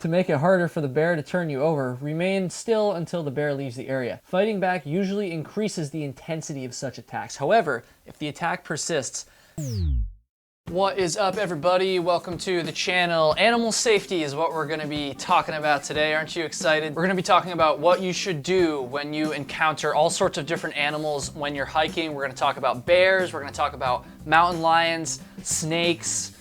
To make it harder for the bear to turn you over, remain still until the bear leaves the area. Fighting back usually increases the intensity of such attacks. However, if the attack persists... What is up, everybody? Welcome to the channel. Animal safety is what we're going to be talking about today. Aren't you excited? We're going to be talking about what you should do when you encounter all sorts of different animals when you're hiking. We're going to talk about bears. We're going to talk about mountain lions, snakes,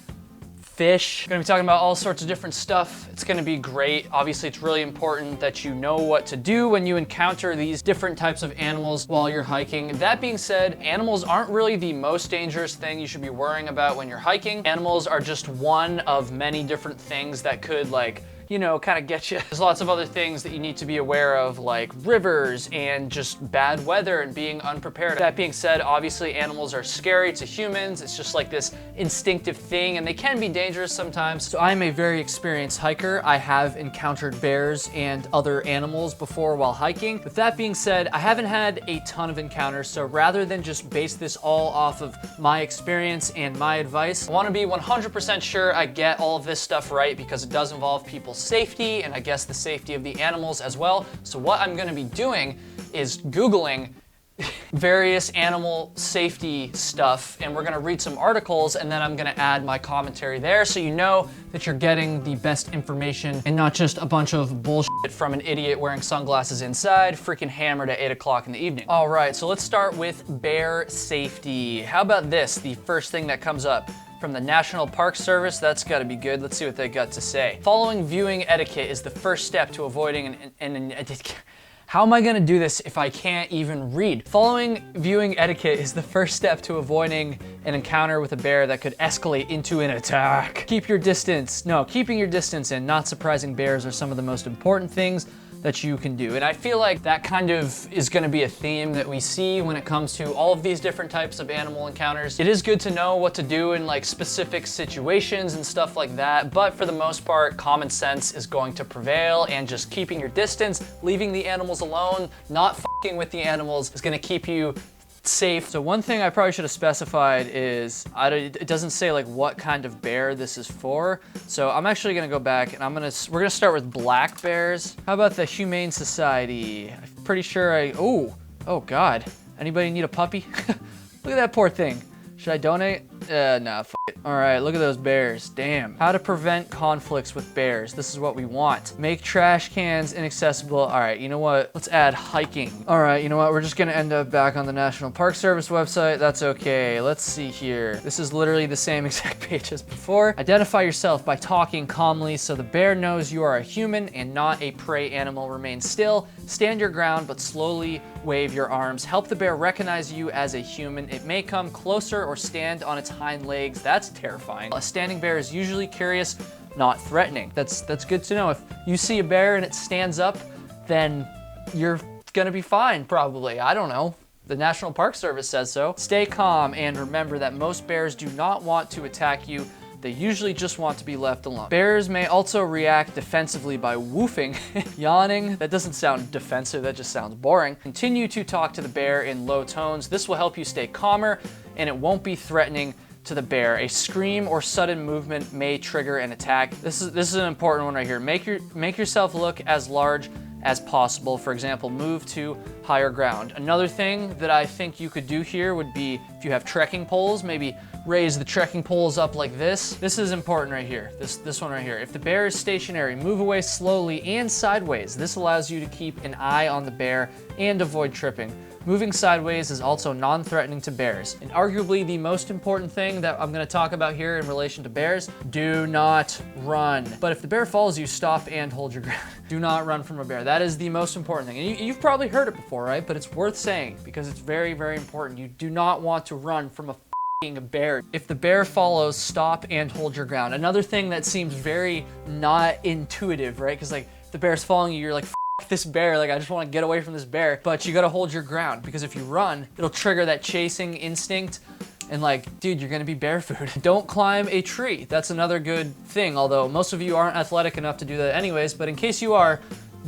fish. We're gonna be talking about all sorts of different stuff. It's gonna be great. Obviously, it's really important that you know what to do when you encounter these different types of animals while you're hiking. That being said, animals aren't really the most dangerous thing you should be worrying about when you're hiking. Animals are just one of many different things that could, like, you know, kind of get you. There's lots of other things that you need to be aware of, like rivers and just bad weather and being unprepared. That being said, obviously animals are scary to humans. It's just like this instinctive thing, and they can be dangerous sometimes. So I'm a very experienced hiker. I have encountered bears and other animals before while hiking. With that being said, I haven't had a ton of encounters, so rather than just base this all off of my experience and my advice, I want to be 100% sure I get all of this stuff right, because it does involve people's safety and I guess the safety of the animals as well. So what I'm going to be doing is Googling various animal safety stuff, and we're going to read some articles, and then I'm going to add my commentary there, so you know that you're getting the best information and not just a bunch of bullshit from an idiot wearing sunglasses inside, freaking hammered at 8 o'clock in the evening. All right, so let's start with bear safety. How about this? The first thing that comes up from the National Park Service. That's got to be good. Let's see what they got to say. Following viewing etiquette is the first step to avoiding how am I going to do this if I can't even read? Following viewing etiquette is the first step to avoiding an encounter with a bear that could escalate into an attack. Keep your distance. No, keeping your distance and not surprising bears are some of the most important things that you can do. And I feel like that kind of is going to be a theme that we see when it comes to all of these different types of animal encounters. It is good to know what to do in like specific situations and stuff like that, but for the most part, common sense is going to prevail, and just keeping your distance, leaving the animals alone, not fucking with the animals is going to keep you safe. So one thing I probably should have specified is, it doesn't say like what kind of bear this is for. So I'm actually gonna go back and we're gonna start with black bears. How about the Humane Society? I'm pretty sure oh God. Anybody need a puppy? Look at that poor thing. Should I donate? Nah, f it. All right, look at those bears, damn. How to prevent conflicts with bears. This is what we want. Make trash cans inaccessible. All right, you know what? Let's add hiking. All right, you know what? We're just gonna end up back on the National Park Service website. That's okay. Let's see here. This is literally the same exact page as before. Identify yourself by talking calmly so the bear knows you are a human and not a prey animal. Remain still. Stand your ground, but slowly wave your arms. Help the bear recognize you as a human. It may come closer or stand on its hind legs. That's terrifying. A standing bear is usually curious, not threatening. That's good to know. If you see a bear and it stands up, then you're gonna be fine, probably. I don't know. The National Park Service says so. Stay calm and remember that most bears do not want to attack you. They usually just want to be left alone. Bears may also react defensively by woofing, yawning. That doesn't sound defensive, that just sounds boring. Continue to talk to the bear in low tones. This will help you stay calmer and it won't be threatening to the bear. A scream or sudden movement may trigger an attack. This is an important one right here. Make yourself look as large as possible. For example, move to higher ground. Another thing that I think you could do here would be, if you have trekking poles, maybe raise the trekking poles up like this. This is important right here, this one right here. If the bear is stationary, move away slowly and sideways. This allows you to keep an eye on the bear and avoid tripping. Moving sideways is also non-threatening to bears. And arguably the most important thing that I'm gonna talk about here in relation to bears, do not run. But if the bear follows you, stop and hold your ground. Do not run from a bear. That is the most important thing. And you've probably heard it before, right? But it's worth saying because it's very, very important. You do not want to run from a bear. If the bear follows, stop and hold your ground. Another thing that seems very not intuitive, right? Because like if the bear's following you, you're like, this bear, like I just want to get away from this bear, but you got to hold your ground, because if you run, it'll trigger that chasing instinct, and like, dude, you're gonna be bear food. Don't climb a tree. That's another good thing, although most of you aren't athletic enough to do that anyways, but in case you are,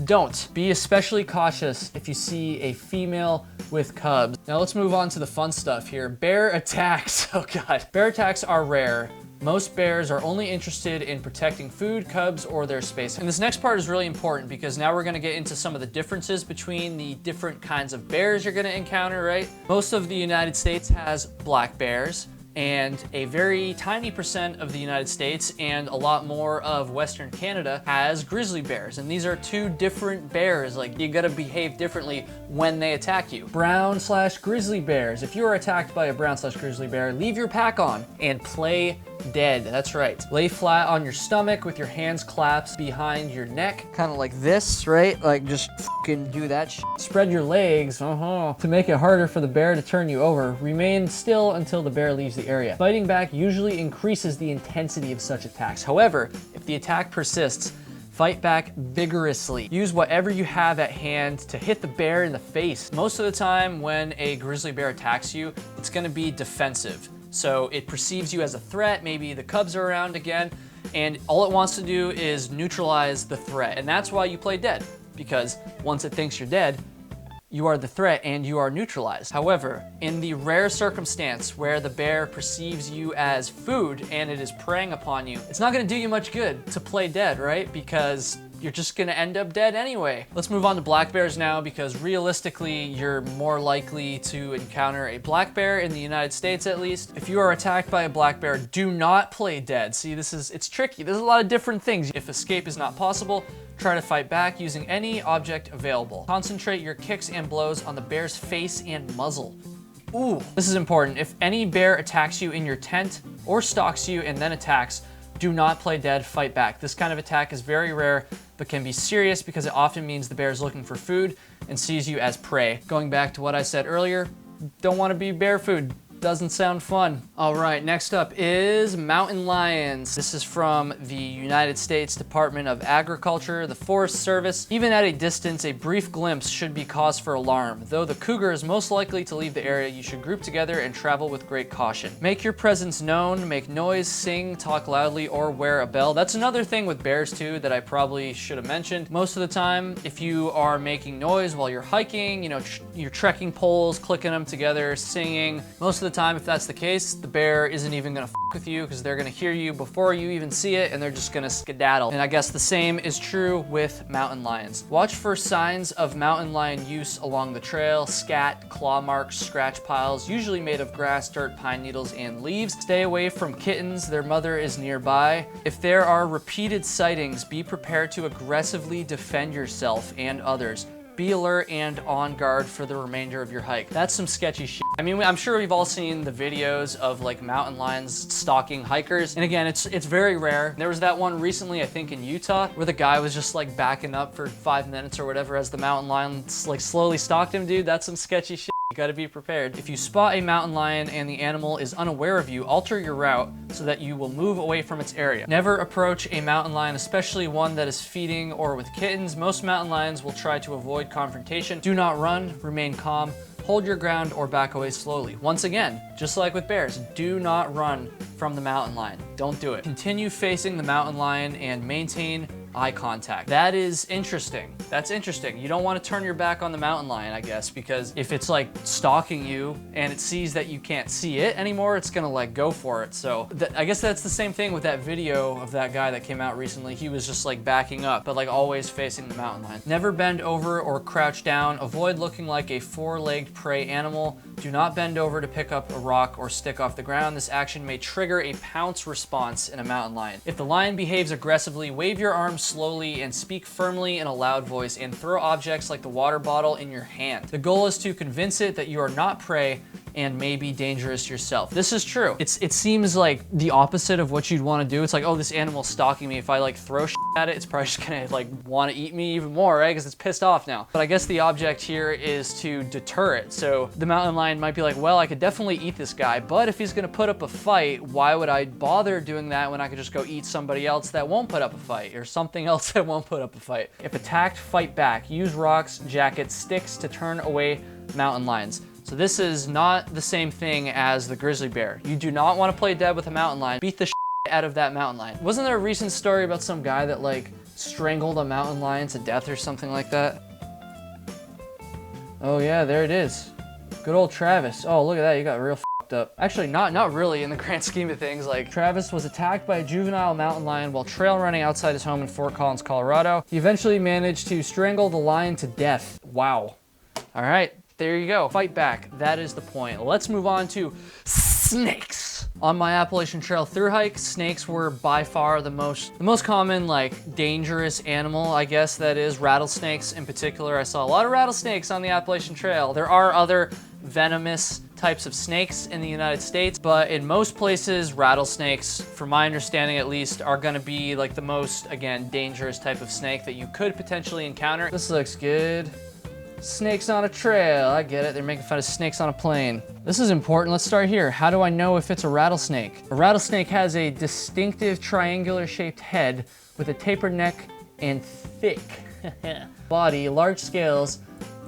don't. Be especially cautious if you see a female with cubs. Now let's move on to the fun stuff here. Bear attacks. Oh God. Bear attacks are rare, Most bears are only interested in protecting food, cubs, or their space. And this next part is really important because now we're gonna get into some of the differences between the different kinds of bears you're gonna encounter, right? Most of the United States has black bears, and a very tiny percent of the United States and a lot more of Western Canada has grizzly bears. And these are two different bears. Like, you gotta behave differently when they attack you. Brown/grizzly bears. If you are attacked by a brown/grizzly bear, leave your pack on and play dead. That's right. Lay flat on your stomach with your hands clasped behind your neck. Kind of like this, right? Like, just fucking do that shit. Spread your legs, to make it harder for the bear to turn you over. Remain still until the bear leaves the area. Fighting back usually increases the intensity of such attacks. However, if the attack persists, fight back vigorously. Use whatever you have at hand to hit the bear in the face. Most of the time when a grizzly bear attacks you, it's gonna be defensive. So it perceives you as a threat, maybe the cubs are around again, and all it wants to do is neutralize the threat. And that's why you play dead, because once it thinks you're dead, you are the threat and you are neutralized. However, in the rare circumstance where the bear perceives you as food and it is preying upon you, it's not gonna do you much good to play dead, right? Because you're just gonna end up dead anyway. Let's move on to black bears now, because realistically, you're more likely to encounter a black bear in the United States, at least. If you are attacked by a black bear, do not play dead. See, it's tricky. There's a lot of different things. If escape is not possible, try to fight back using any object available. Concentrate your kicks and blows on the bear's face and muzzle. Ooh, this is important. If any bear attacks you in your tent or stalks you and then attacks, do not play dead, fight back. This kind of attack is very rare, but can be serious because it often means the bear is looking for food and sees you as prey. Going back to what I said earlier, don't want to be bear food. Doesn't sound fun. All right, next up is mountain lions. This is from the United States Department of Agriculture, the Forest Service. Even at a distance, a brief glimpse should be cause for alarm. Though the cougar is most likely to leave the area, you should group together and travel with great caution. Make your presence known, make noise, sing, talk loudly, or wear a bell. That's another thing with bears too that I probably should have mentioned. Most of the time, if you are making noise while you're hiking, you're trekking poles, clicking them together, singing, most of the time, if that's the case, the bear isn't even gonna with you because they're gonna hear you before you even see it and they're just gonna skedaddle. And I guess the same is true with mountain lions. Watch for signs of mountain lion use along the trail: scat, claw marks, scratch piles, usually made of grass, dirt, pine needles, and leaves. Stay away from kittens, their mother is nearby. If there are repeated sightings, be prepared to aggressively defend yourself and others. Be alert and on guard for the remainder of your hike. That's some sketchy shit. I mean, I'm sure we've all seen the videos of like mountain lions stalking hikers. And again, it's very rare. There was that one recently, I think in Utah, where the guy was just like backing up for 5 minutes or whatever as the mountain lion like slowly stalked him, dude. That's some sketchy shit. You gotta be prepared. If you spot a mountain lion and the animal is unaware of you, alter your route so that you will move away from its area. Never approach a mountain lion, especially one that is feeding or with kittens. Most mountain lions will try to avoid confrontation. Do not run, remain calm, hold your ground, or back away slowly. Once again, just like with bears, do not run from the mountain lion. Don't do it. Continue facing the mountain lion and maintain eye contact. That is interesting. That's interesting. You don't want to turn your back on the mountain lion, I guess, because if it's like stalking you and it sees that you can't see it anymore, it's gonna like go for it. So I guess that's the same thing with that video of that guy that came out recently. He was just like backing up, but like always facing the mountain lion. Never bend over or crouch down. Avoid looking like a four-legged prey animal. Do not bend over to pick up a rock or stick off the ground. This action may trigger a pounce response in a mountain lion. If the lion behaves aggressively, wave your arms slowly and speak firmly in a loud voice, and throw objects like the water bottle in your hand. The goal is to convince it that you are not prey and may be dangerous yourself. This is true. It seems like the opposite of what you'd want to do. It's like, oh, this animal's stalking me. If I like throw shit at it, it's probably just gonna like want to eat me even more, right? Because it's pissed off now. But I guess the object here is to deter it. So the mountain lion might be like, well, I could definitely eat this guy, but if he's gonna put up a fight, why would I bother doing that when I could just go eat somebody else that won't put up a fight, or something else that won't put up a fight? If attacked, fight back. Use rocks, jackets, sticks to turn away mountain lions. So this is not the same thing as the grizzly bear. You do not want to play dead with a mountain lion. Beat the shit out of that mountain lion. Wasn't there a recent story about some guy that like strangled a mountain lion to death or something like that? Oh yeah, there it is. Good old Travis. Oh, look at that. You got real f***ed fucked up. Actually, not really in the grand scheme of things. Like, Travis was attacked by a juvenile mountain lion while trail running outside his home in Fort Collins, Colorado. He eventually managed to strangle the lion to death. Wow. All right, there you go. Fight back. That is the point. Let's move on to snakes. On my Appalachian Trail through hike, snakes were by far the most common, like, dangerous animal, I guess that is. Rattlesnakes in particular. I saw a lot of rattlesnakes on the Appalachian Trail. There are other venomous types of snakes in the United States, but in most places, rattlesnakes, from my understanding at least, are gonna be like the most, again, dangerous type of snake that you could potentially encounter. This looks good. Snakes on a trail, I get it. They're making fun of snakes on a plane. This is important, let's start here. How do I know if it's a rattlesnake? A rattlesnake has a distinctive triangular shaped head with a tapered neck and thick body, large scales,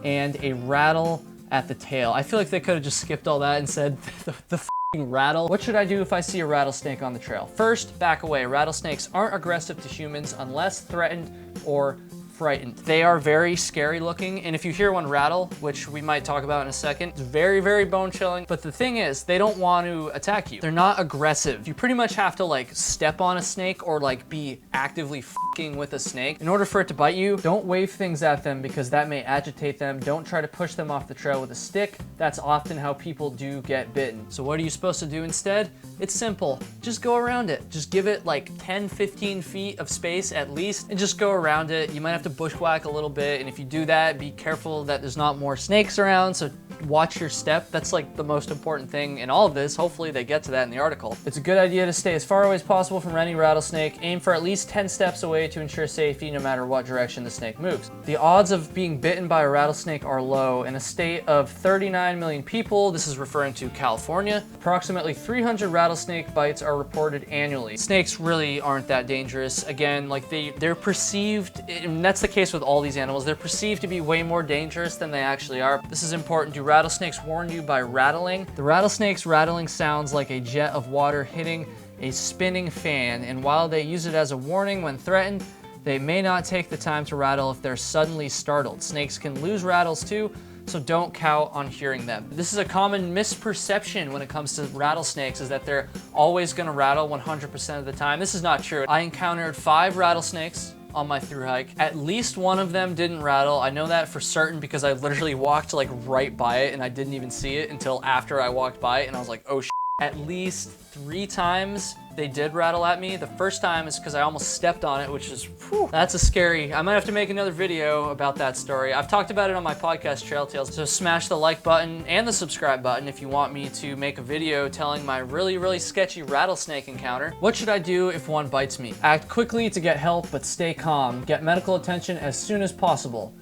and a rattle at the tail. I feel like they could have just skipped all that and said the f***ing rattle. What should I do if I see a rattlesnake on the trail? First, back away. Rattlesnakes aren't aggressive to humans unless threatened or frightened. They are very scary looking, and if you hear one rattle, which we might talk about in a second, it's very, very bone chilling. But the thing is, they don't want to attack you. They're not aggressive. You pretty much have to like step on a snake or like be actively f***ing with a snake in order for it to bite you. Don't wave things at them because that may agitate them. Don't try to push them off the trail with a stick. That's often how people do get bitten. So what are you supposed to do instead? It's simple. Just go around it. Just give it like 10, 15 feet of space at least and just go around it. You might have to bushwhack a little bit, and if you do that, be careful that there's not more snakes around, so watch your step. That's like the most important thing in all of this. Hopefully they get to that in the article. It's a good idea to stay as far away as possible from any rattlesnake. Aim for at least 10 steps away to ensure safety no matter what direction the snake moves. The odds of being bitten by a rattlesnake are low. In a state of 39 million people, this is referring to California, approximately 300 rattlesnake bites are reported annually. Snakes really aren't that dangerous. Again, like they're perceived, and that's the case with all these animals, they're perceived to be way more dangerous than they actually are. This is important. Do rattlesnakes warn you by rattling? The rattlesnake's rattling sounds like a jet of water hitting a spinning fan, and while they use it as a warning when threatened, they may not take the time to rattle if they're suddenly startled. Snakes can lose rattles too, so don't count on hearing them. This is a common misperception when it comes to rattlesnakes, is that they're always gonna rattle 100% of the time. This is not true. I encountered 5 rattlesnakes on my through hike. At least one of them didn't rattle. I know that for certain because I literally walked like right by it and I didn't even see it until after I walked by it, and I was like, oh shit. At least 3 times they did rattle at me. The first time is because I almost stepped on it, which is, whew, that's a scary. I might have to make another video about that story. I've talked about it on my podcast, Trail Tales. So smash the like button and the subscribe button if you want me to make a video telling my really, really sketchy rattlesnake encounter. What should I do if one bites me? Act quickly to get help, but stay calm. Get medical attention as soon as possible.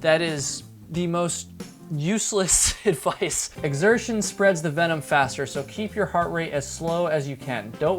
That is the most useless advice. Exertion spreads the venom faster, so keep your heart rate as slow as you can. Don't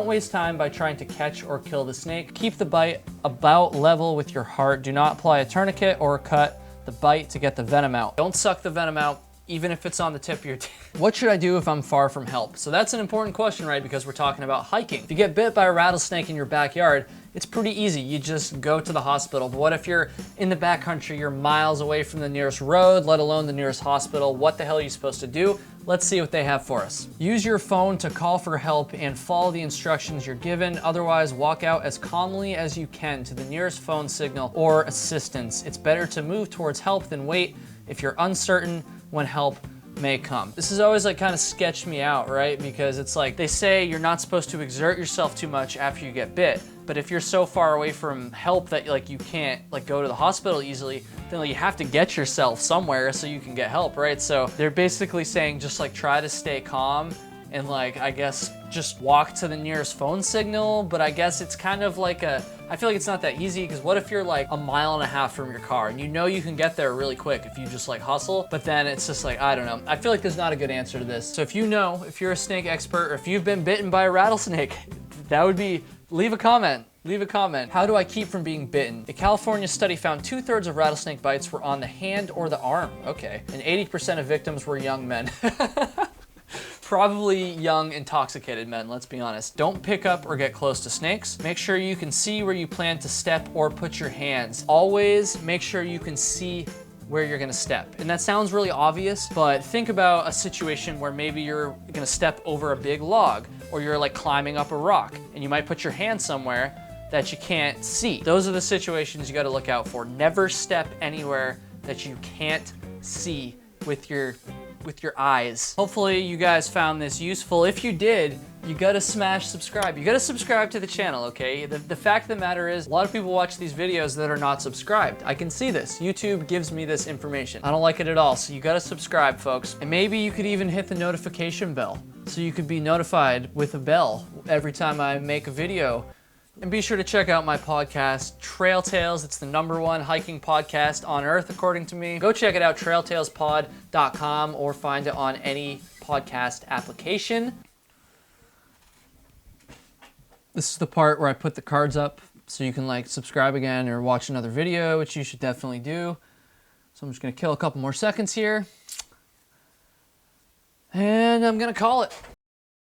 waste time by trying to catch or kill the snake. Keep the bite about level with your heart. Do not apply a tourniquet or cut the bite to get the venom out. Don't suck the venom out, even if it's on the tip of your teeth. What should I do if I'm far from help? So that's an important question, right? Because we're talking about hiking. If you get bit by a rattlesnake in your backyard, it's pretty easy. You just go to the hospital. But what if you're in the backcountry, you're miles away from the nearest road, let alone the nearest hospital? What the hell are you supposed to do? Let's see what they have for us. Use your phone to call for help and follow the instructions you're given. Otherwise, walk out as calmly as you can to the nearest phone signal or assistance. It's better to move towards help than wait if you're uncertain when help may come. This has always like kind of sketched me out, right? Because it's like they say you're not supposed to exert yourself too much after you get bit. But if you're so far away from help that like you can't like go to the hospital easily, then like, you have to get yourself somewhere so you can get help, right? So they're basically saying just like try to stay calm and like I guess just walk to the nearest phone signal. But I guess it's kind of like I feel like it's not that easy, because what if you're like 1.5 miles from your car and you know you can get there really quick if you just like hustle, but then it's just like, I don't know. I feel like there's not a good answer to this. So if you know, if you're a snake expert or if you've been bitten by a rattlesnake, that would be, leave a comment. Leave a comment. How do I keep from being bitten? A California study found 2/3 of rattlesnake bites were on the hand or the arm. Okay. And 80% of victims were young men. Probably young, intoxicated men, let's be honest. Don't pick up or get close to snakes. Make sure you can see where you plan to step or put your hands. Always make sure you can see where you're gonna step. And that sounds really obvious, but think about a situation where maybe you're gonna step over a big log, or you're like climbing up a rock, and you might put your hand somewhere that you can't see. Those are the situations you gotta look out for. Never step anywhere that you can't see with your eyes. Hopefully you guys found this useful. If you did, you gotta smash subscribe. You gotta subscribe to the channel, okay? The fact of the matter is, a lot of people watch these videos that are not subscribed. I can see this. YouTube gives me this information. I don't like it at all, so you gotta subscribe, folks. And maybe you could even hit the notification bell, so you could be notified with a bell every time I make a video. And be sure to check out my podcast, Trail Tales. It's the #1 hiking podcast on earth, according to me. Go check it out, trailtalespod.com, or find it on any podcast application. This is the part where I put the cards up so you can like subscribe again or watch another video, which you should definitely do. So I'm just gonna kill a couple more seconds here. And I'm gonna call it.